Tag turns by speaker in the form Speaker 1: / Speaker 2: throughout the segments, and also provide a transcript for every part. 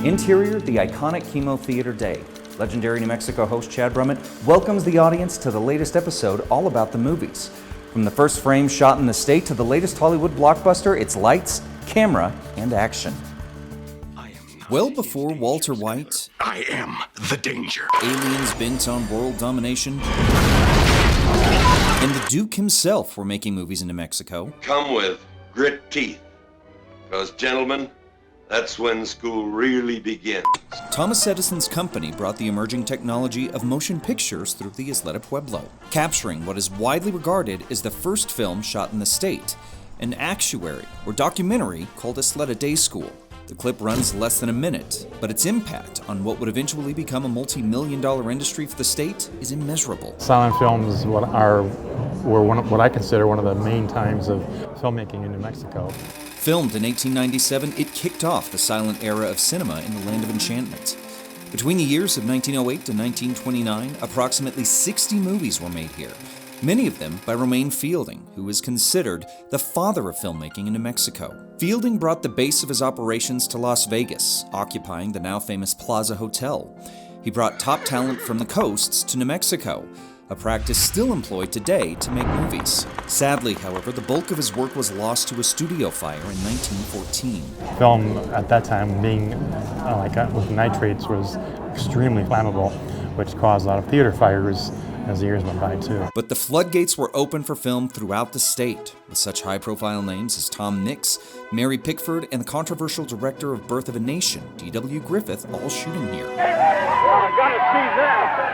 Speaker 1: Interior, the iconic Chemo Theater Day. Legendary New Mexico host Chad Brummett welcomes the audience to the latest episode all about the movies. From the first frame shot in the state to the latest Hollywood blockbuster, it's lights, camera, and action.
Speaker 2: Well before Walter White,
Speaker 3: I am the danger.
Speaker 2: aliens bent on world domination, and the Duke himself were making movies in New Mexico.
Speaker 4: Come with grit teeth, because gentlemen, that's when school really begins.
Speaker 2: Thomas Edison's company brought the emerging technology of motion pictures through the Isla de Pueblo, capturing what is widely regarded as the first film shot in the state, an actuary or documentary called Isla Day School. The clip runs less than a minute, but its impact on what would eventually become a multi-million-dollar industry for the state is immeasurable.
Speaker 5: Silent films were what I consider one of the main times of filmmaking in New Mexico.
Speaker 2: Filmed in 1897, it kicked off the silent era of cinema in the Land of Enchantment. Between the years of 1908 to 1929, approximately 60 movies were made here, many of them by Romaine Fielding, who is considered the father of filmmaking in New Mexico. Fielding brought the base of his operations to Las Vegas, occupying the now famous Plaza Hotel. He brought top talent from the coasts to New Mexico, a practice still employed today to make movies. Sadly, however, the bulk of his work was lost to a studio fire in 1914.
Speaker 5: Film at that time, being with nitrates, was extremely flammable, which caused a lot of theater fires as the years went by too.
Speaker 2: But the floodgates were open for film throughout the state, with such high-profile names as Tom Mix, Mary Pickford, and the controversial director of Birth of a Nation, D.W. Griffith, all shooting here.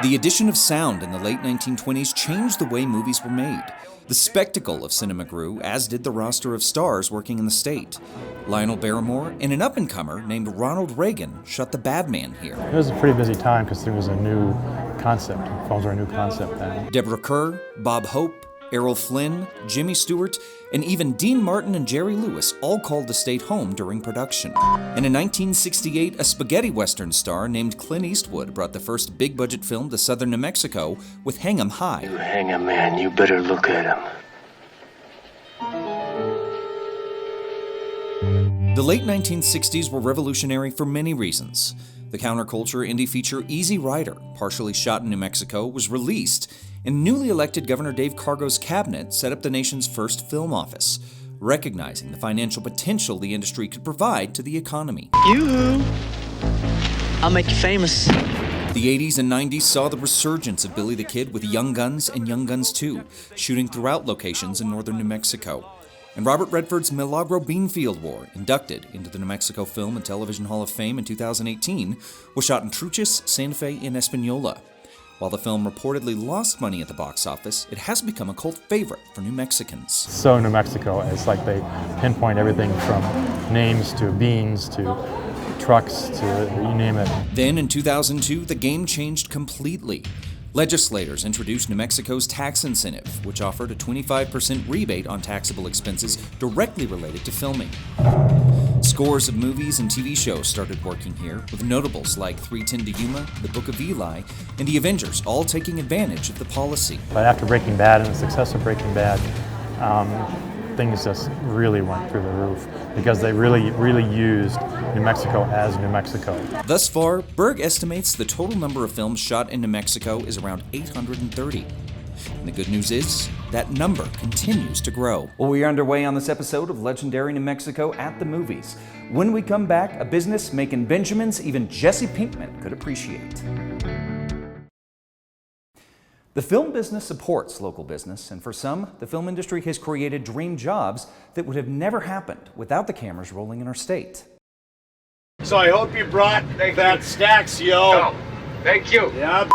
Speaker 2: The addition of sound in the late 1920s changed the way movies were made. The spectacle of cinema grew, as did the roster of stars working in the state. Lionel Barrymore and an up-and-comer named Ronald Reagan shot The Bad Man here.
Speaker 5: It was a pretty busy time because there was a new concept. Films were a new concept then.
Speaker 2: Deborah Kerr, Bob Hope, Errol Flynn, Jimmy Stewart, and even Dean Martin and Jerry Lewis all called the state home during production. And in 1968, a spaghetti western star named Clint Eastwood brought the first big-budget film to southern New Mexico with Hang 'em High.
Speaker 6: You hang a man, you better look at him.
Speaker 2: The late 1960s were revolutionary for many reasons. The counterculture indie feature Easy Rider, partially shot in New Mexico, was released, and newly elected Governor Dave Cargo's cabinet set up the nation's first film office, recognizing the financial potential the industry could provide to the economy.
Speaker 6: Yoo-hoo! I'll make you famous.
Speaker 2: The 80s and 90s saw the resurgence of Billy the Kid with Young Guns and Young Guns 2, shooting throughout locations in northern New Mexico. And Robert Redford's Milagro Beanfield War, inducted into the New Mexico Film and Television Hall of Fame in 2018, was shot in Truchas, Santa Fe, and Espanola. While the film reportedly lost money at the box office, it has become a cult favorite for New Mexicans.
Speaker 5: So New Mexico, it's like they pinpoint everything from names to beans to trucks to you name it.
Speaker 2: Then in 2002, the game changed completely. Legislators introduced New Mexico's tax incentive, which offered a 25% rebate on taxable expenses directly related to filming. Scores of movies and TV shows started working here, with notables like 310 to Yuma, The Book of Eli, and The Avengers all taking advantage of the policy.
Speaker 5: But after Breaking Bad and the success of Breaking Bad, things just really went through the roof because they really used New Mexico as New Mexico.
Speaker 2: Thus far, Berg estimates the total number of films shot in New Mexico is around 830. And the good news is, that number continues to grow.
Speaker 1: Well, we are underway on this episode of Legendary New Mexico at the Movies. When we come back, a business making Benjamins even Jesse Pinkman could appreciate. The film business supports local business, and for some, the film industry has created dream jobs that would have never happened without the cameras rolling in our state.
Speaker 7: So I hope you brought that stacks, yo.
Speaker 4: Oh, thank you.
Speaker 7: Yeah.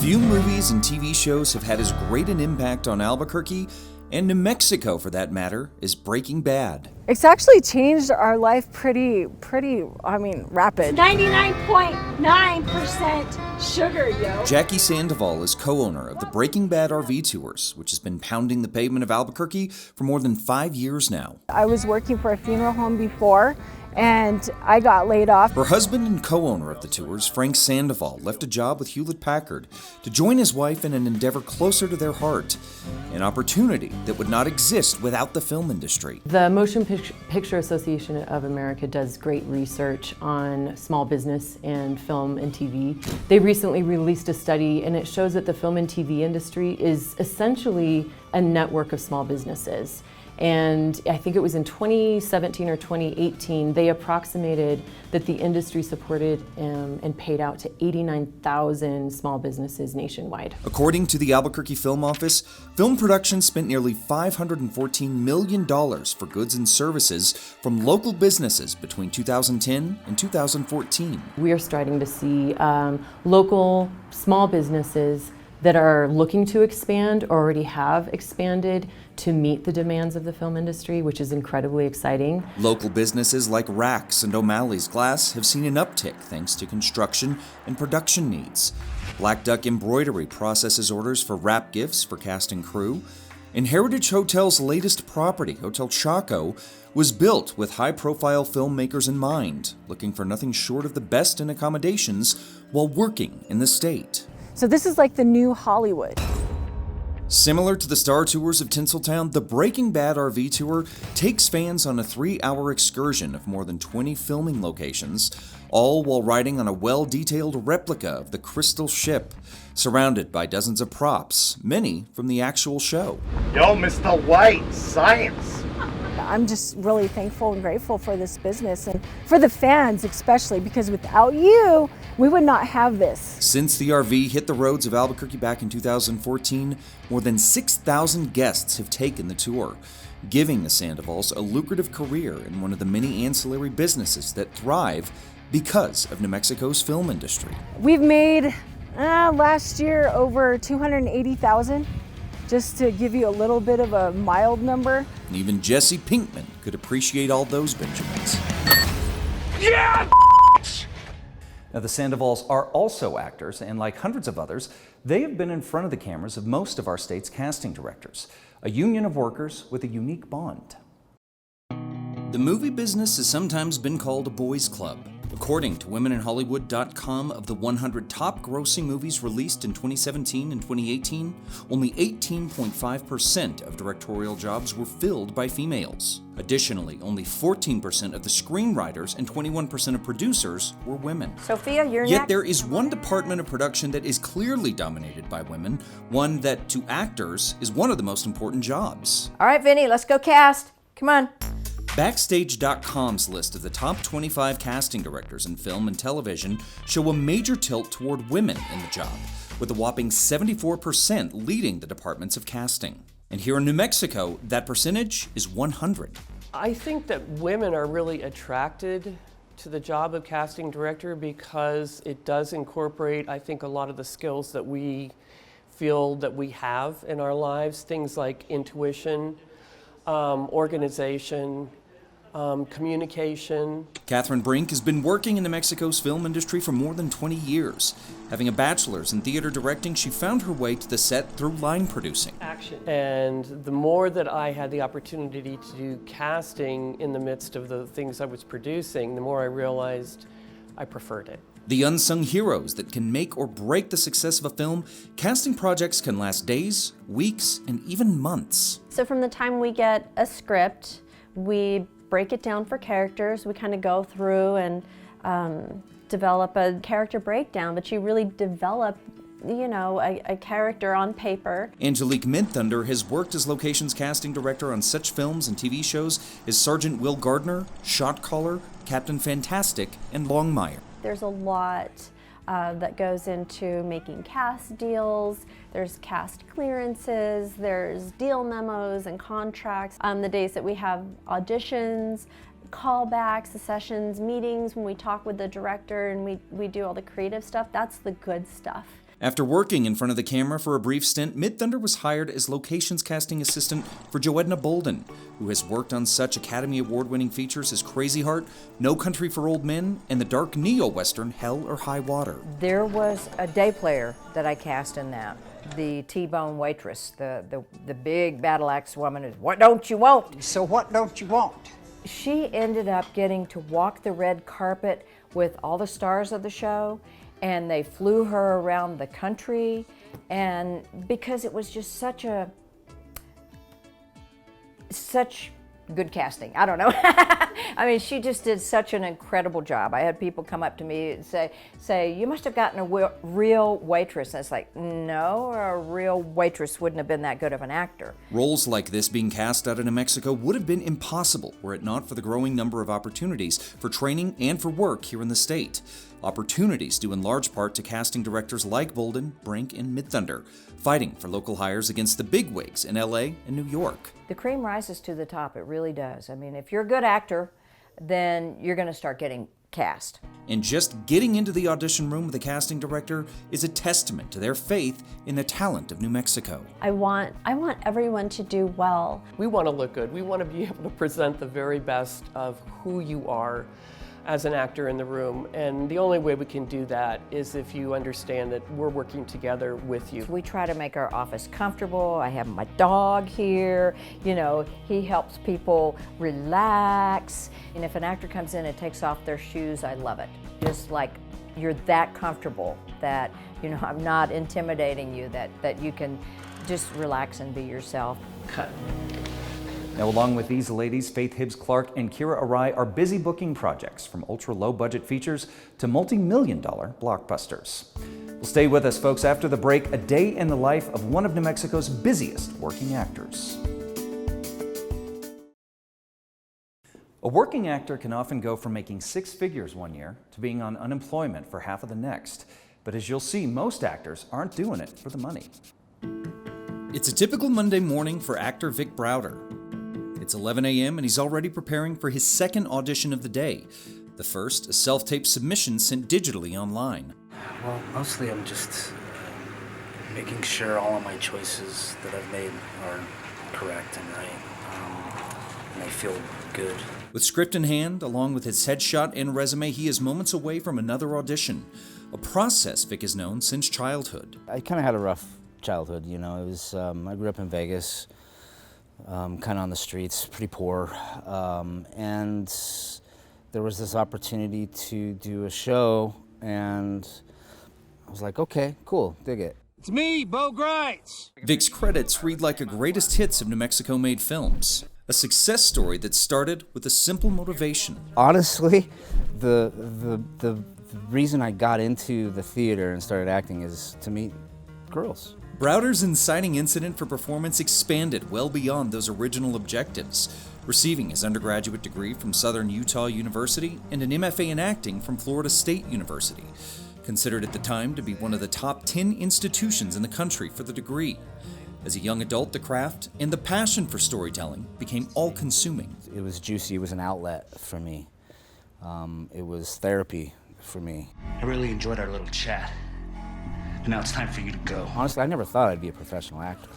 Speaker 2: Few movies and TV shows have had as great an impact on Albuquerque, and New Mexico for that matter, as Breaking Bad.
Speaker 8: It's actually changed our life pretty, rapid.
Speaker 9: 99.9% sugar, yo.
Speaker 2: Jackie Sandoval is co-owner of the Breaking Bad RV Tours, which has been pounding the pavement of Albuquerque for more than 5 years now.
Speaker 8: I was working for a funeral home before, and I got laid off.
Speaker 2: Her husband and co-owner of the tours, Frank Sandoval, left a job with Hewlett-Packard to join his wife in an endeavor closer to their heart, an opportunity that would not exist without the film industry.
Speaker 10: The Motion Picture Association of America does great research on small business and film and TV. They recently released a study, and it shows that the film and TV industry is essentially a network of small businesses. And I think it was in 2017 or 2018, they approximated that the industry supported and paid out to 89,000 small businesses nationwide.
Speaker 2: According to the Albuquerque Film Office, film production spent nearly $514 million for goods and services from local businesses between 2010 and 2014.
Speaker 10: We are starting to see local small businesses that are looking to expand or already have expanded to meet the demands of the film industry, which is incredibly exciting.
Speaker 2: Local businesses like Racks and O'Malley's Glass have seen an uptick thanks to construction and production needs. Black Duck Embroidery processes orders for wrap gifts for cast and crew. And Heritage Hotel's latest property, Hotel Chaco, was built with high-profile filmmakers in mind, looking for nothing short of the best in accommodations while working in the state.
Speaker 8: So this is like the new Hollywood.
Speaker 2: Similar to the Star Tours of Tinseltown, the Breaking Bad RV Tour takes fans on a 3-hour excursion of more than 20 filming locations, all while riding on a well-detailed replica of the Crystal Ship, surrounded by dozens of props, many from the actual show.
Speaker 7: Yo, Mr. White, science.
Speaker 8: I'm just really thankful and grateful for this business and for the fans especially, because without you, we would not have this.
Speaker 2: Since the RV hit the roads of Albuquerque back in 2014, more than 6,000 guests have taken the tour, giving the Sandovals a lucrative career in one of the many ancillary businesses that thrive because of New Mexico's film industry.
Speaker 8: We've made last year over $280,000, just to give you a little bit of a mild number.
Speaker 2: And even Jesse Pinkman could appreciate all those Benjamins.
Speaker 3: Yeah!
Speaker 1: Now, the Sandovals are also actors, and like hundreds of others, they have been in front of the cameras of most of our state's casting directors, a union of workers with a unique bond.
Speaker 2: The movie business has sometimes been called a boys' club. According to womeninhollywood.com, of the 100 top grossing movies released in 2017 and 2018, only 18.5% of directorial jobs were filled by females. Additionally, only 14% of the screenwriters and 21% of producers were women.
Speaker 9: Sophia, you're
Speaker 2: Yet
Speaker 9: next.
Speaker 2: there is one department of production that is clearly dominated by women, one that, to actors, is one of the most important jobs.
Speaker 9: All right, Vinny, let's go cast. Come on.
Speaker 2: Backstage.com's list of the top 25 casting directors in film and television show a major tilt toward women in the job, with a whopping 74% leading the departments of casting. And here in New Mexico, that percentage is 100.
Speaker 11: I think that women are really attracted to the job of casting director because it does incorporate, I think, a lot of the skills that we feel that we have in our lives, things like intuition, organization, communication.
Speaker 2: Catherine Brink has been working in New Mexico's film industry for more than 20 years. Having a bachelor's in theater directing, she found her way to the set through line producing.
Speaker 11: Action. And the more that I had the opportunity to do casting in the midst of the things I was producing, the more I realized I preferred it.
Speaker 2: The unsung heroes that can make or break the success of a film, casting projects can last days, weeks, and even months.
Speaker 12: So from the time we get a script, we break it down for characters. We kind of go through and develop a character breakdown, but you really develop, you know, a character on paper.
Speaker 2: Angelique Midthunder has worked as locations casting director on such films and TV shows as Sergeant Will Gardner, Shot Caller, Captain Fantastic, and Longmire.
Speaker 12: There's a lot that goes into making cast deals. There's cast clearances, there's deal memos and contracts. The days that we have auditions, callbacks, the sessions, meetings, when we talk with the director and we do all the creative stuff, that's the good stuff.
Speaker 2: After working in front of the camera for a brief stint, Midthunder was hired as locations casting assistant for Joedna Bolden, who has worked on such Academy Award-winning features as Crazy Heart, No Country for Old Men, and the dark neo-western Hell or High Water.
Speaker 13: There was a day player that I cast in that. The T-bone waitress, the big battle axe woman is, what don't you want?
Speaker 14: So what don't you want?
Speaker 13: She ended up getting to walk the red carpet with all the stars of the show, and they flew her around the country, and because it was just such good casting. I don't know. I mean, she just did such an incredible job. I had people come up to me and say, you must have gotten a real waitress. And it's like, no, a real waitress wouldn't have been that good of an actor.
Speaker 2: Roles like this being cast out of New Mexico would have been impossible were it not for the growing number of opportunities for training and for work here in the state. Opportunities due in large part to casting directors like Bolden, Brink, and Mid-Thunder, fighting for local hires against the bigwigs in LA and New York.
Speaker 13: The cream rises to the top, it really does. I mean, if you're a good actor, then you're going to start getting cast.
Speaker 2: And just getting into the audition room with a casting director is a testament to their faith in the talent of New Mexico.
Speaker 12: I want everyone to do well.
Speaker 11: We want to look good. We want to be able to present the very best of who you are as an actor in the room, and the only way we can do that is if you understand that we're working together with you.
Speaker 13: We try to make our office comfortable. I have my dog here, you know, he helps people relax. And if an actor comes in and takes off their shoes, I love it. Just like you're that comfortable that, you know, I'm not intimidating you, that you can just relax and be yourself.
Speaker 11: Cut.
Speaker 1: Now, along with these ladies, Faith Hibbs-Clark and Kira Arai are busy booking projects from ultra-low budget features to multi-million-dollar blockbusters. Well, stay with us, folks. After the break, a day in the life of one of New Mexico's busiest working actors. A working actor can often go from making 6 figures one year to being on unemployment for half of the next. But as you'll see, most actors aren't doing it for the money.
Speaker 2: It's a typical Monday morning for actor Vic Browder. It's 11 a.m. and he's already preparing for his second audition of the day. The first, a self-tape submission sent digitally online.
Speaker 14: Well, mostly I'm just making sure all of my choices that I've made are correct and right, and they feel good.
Speaker 2: With script in hand, along with his headshot and resume, he is moments away from another audition, a process Vic has known since childhood.
Speaker 14: I kind of had a rough childhood, you know. It was I grew up in Vegas. Kind of on the streets, pretty poor, and there was this opportunity to do a show, and I was like, okay, cool, dig it.
Speaker 3: It's me, Bo Grites.
Speaker 2: Vic's credits read like a greatest hits of New Mexico-made films, a success story that started with a simple motivation.
Speaker 14: Honestly, the reason I got into the theater and started acting is to meet girls.
Speaker 2: Browder's inciting incident for performance expanded well beyond those original objectives, receiving his undergraduate degree from Southern Utah University and an MFA in acting from Florida State University, considered at the time to be one of the top 10 institutions in the country for the degree. As a young adult, the craft and the passion for storytelling became all-consuming.
Speaker 14: It was juicy, it was an outlet for me. It was therapy for me.
Speaker 15: I really enjoyed our little chat. And now it's time for you to go.
Speaker 14: Honestly, I never thought I'd be a professional actor.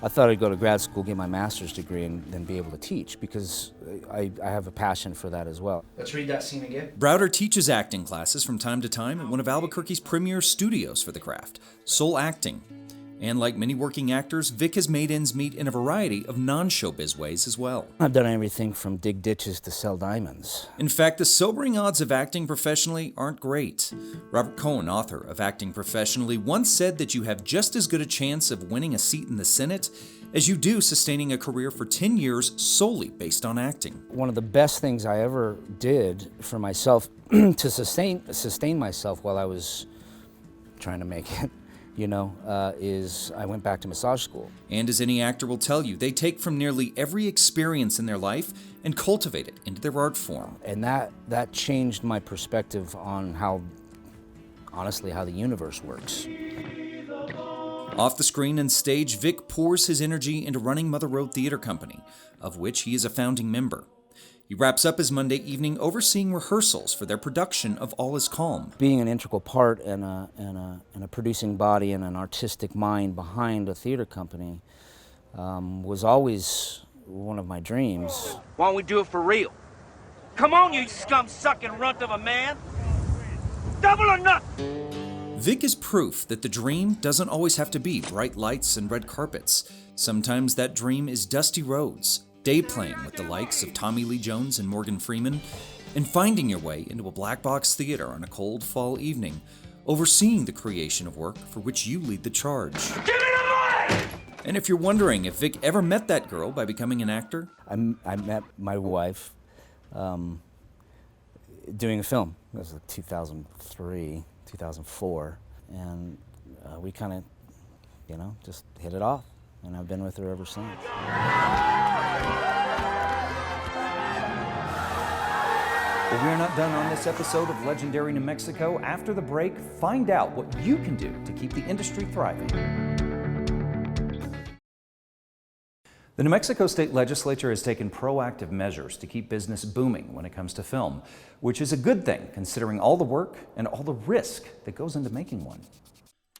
Speaker 14: I thought I'd go to grad school, get my master's degree, and then be able to teach, because I have a passion for that as well.
Speaker 15: Let's read that scene again.
Speaker 2: Browder teaches acting classes from time to time at one of Albuquerque's premier studios for the craft, Soul Acting. And like many working actors, Vic has made ends meet in a variety of non-showbiz ways as well.
Speaker 14: I've done everything from dig ditches to sell diamonds.
Speaker 2: In fact, the sobering odds of acting professionally aren't great. Robert Cohen, author of Acting Professionally, once said that you have just as good a chance of winning a seat in the Senate as you do sustaining a career for 10 years solely based on acting.
Speaker 14: One of the best things I ever did for myself to sustain myself while I was trying to make it, you know, is I went back to massage school.
Speaker 2: And as any actor will tell you, they take from nearly every experience in their life and cultivate it into their art form.
Speaker 14: And that changed my perspective on honestly, how the universe works.
Speaker 2: Off the screen and stage, Vic pours his energy into running Mother Road Theater Company, of which he is a founding member. He wraps up his Monday evening overseeing rehearsals for their production of All Is Calm.
Speaker 14: Being an integral part and a producing body and an artistic mind behind a theater company was always one of my dreams.
Speaker 3: Why don't we do it for real? Come on, you scum-sucking runt of a man! Double or nothing!
Speaker 2: Vic is proof that the dream doesn't always have to be bright lights and red carpets. Sometimes that dream is dusty roads, day playing with the likes of Tommy Lee Jones and Morgan Freeman, and finding your way into a black box theater on a cold fall evening, overseeing the creation of work for which you lead the charge. Give me the money! And if you're wondering if Vic ever met that girl by becoming an actor,
Speaker 14: I met my wife doing a film. It was like 2003, 2004, and we kind of, just hit it off, and I've been with her ever since.
Speaker 1: But we're not done on this episode of Legendary New Mexico. After the break, find out what you can do to keep the industry thriving. The New Mexico State Legislature has taken proactive measures to keep business booming when it comes to film, which is a good thing considering all the work and all the risk that goes into making one.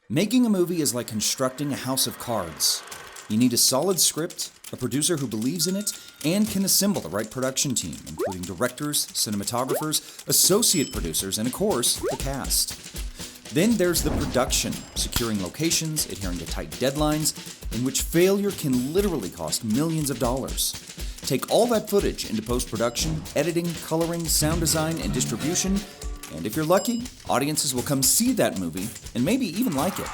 Speaker 2: making a movie is like constructing a house of cards. You need a solid script, a producer who believes in it, and can assemble the right production team, including directors, cinematographers, associate producers, and of course, the cast. Then there's the production, securing locations, adhering to tight deadlines, in which failure can literally cost millions of dollars. Take all that footage into post-production, editing, coloring, sound design, and distribution, and if you're lucky, audiences will come see that movie and maybe even like it.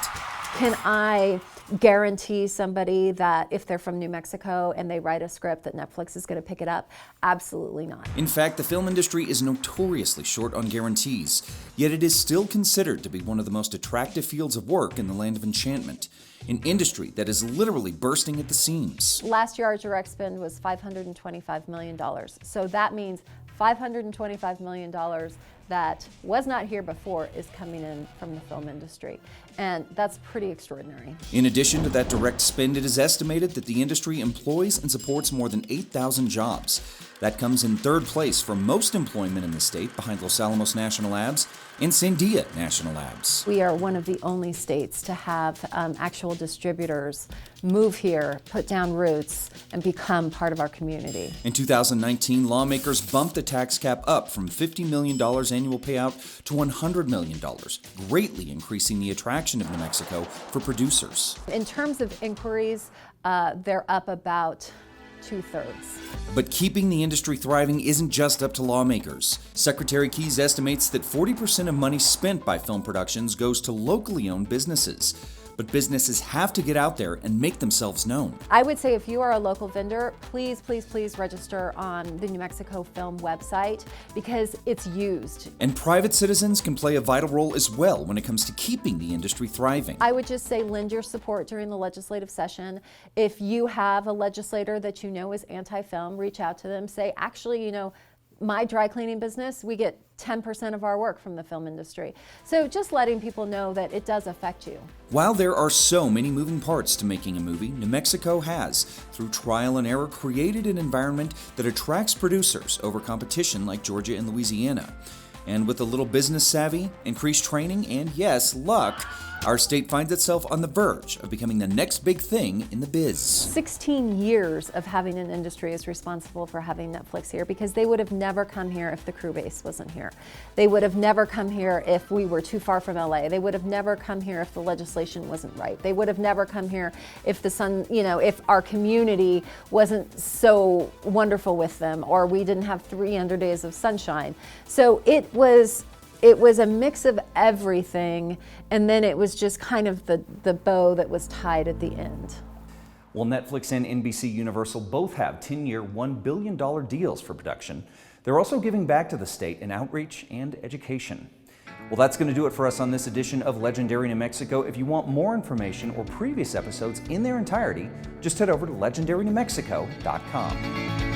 Speaker 12: Can I guarantee somebody that if they're from New Mexico and they write a script that Netflix is going to pick it up? Absolutely not.
Speaker 2: In fact, the film industry is notoriously short on guarantees, yet it is still considered to be one of the most attractive fields of work in the land of enchantment, an industry that is literally bursting at the seams.
Speaker 12: Last year our direct spend was $525 million. So that means $525 million that was not here before is coming in from the film industry. And that's pretty extraordinary.
Speaker 2: In addition to that direct spend, it is estimated that the industry employs and supports more than 8,000 jobs. That comes in third place for most employment in the state, behind Los Alamos National Labs and Sandia National Labs.
Speaker 12: We are one of the only states to have actual distributors move here, put down roots, and become part of our community.
Speaker 2: In 2019, lawmakers bumped the tax cap up from $50 million annual payout to $100 million, greatly increasing the attraction of New Mexico for producers.
Speaker 12: In terms of inquiries, they're up about 2/3.
Speaker 2: But keeping the industry thriving isn't just up to lawmakers. Secretary Keyes estimates that 40% of money spent by film productions goes to locally owned businesses. But businesses have to get out there and make themselves known.
Speaker 12: I would say if you are a local vendor, please, please, please register on the New Mexico Film website because it's used.
Speaker 2: And private citizens can play a vital role as well when it comes to keeping the industry thriving.
Speaker 12: I would just say lend your support during the legislative session. If you have a legislator that you know is anti-film, reach out to them, say, actually, my dry cleaning business, we get 10% of our work from the film industry. So just letting people know that it does affect you.
Speaker 2: While there are so many moving parts to making a movie, New Mexico has, through trial and error, created an environment that attracts producers over competition like Georgia and Louisiana. And with a little business savvy, increased training, and yes, luck, our state finds itself on the verge of becoming the next big thing in the biz.
Speaker 12: 16 years of having an industry is responsible for having Netflix here because they would have never come here if the crew base wasn't here. They would have never come here if we were too far from LA. They would have never come here if the legislation wasn't right. They would have never come here if if our community wasn't so wonderful with them or we didn't have 300 days of sunshine. So it was a mix of everything, and then it was just kind of the bow that was tied at the end.
Speaker 1: Well, Netflix and NBC Universal both have 10-year, $1 billion deals for production. They're also giving back to the state in outreach and education. Well, that's going to do it for us on this edition of Legendary New Mexico. If you want more information or previous episodes in their entirety, just head over to legendarynewmexico.com.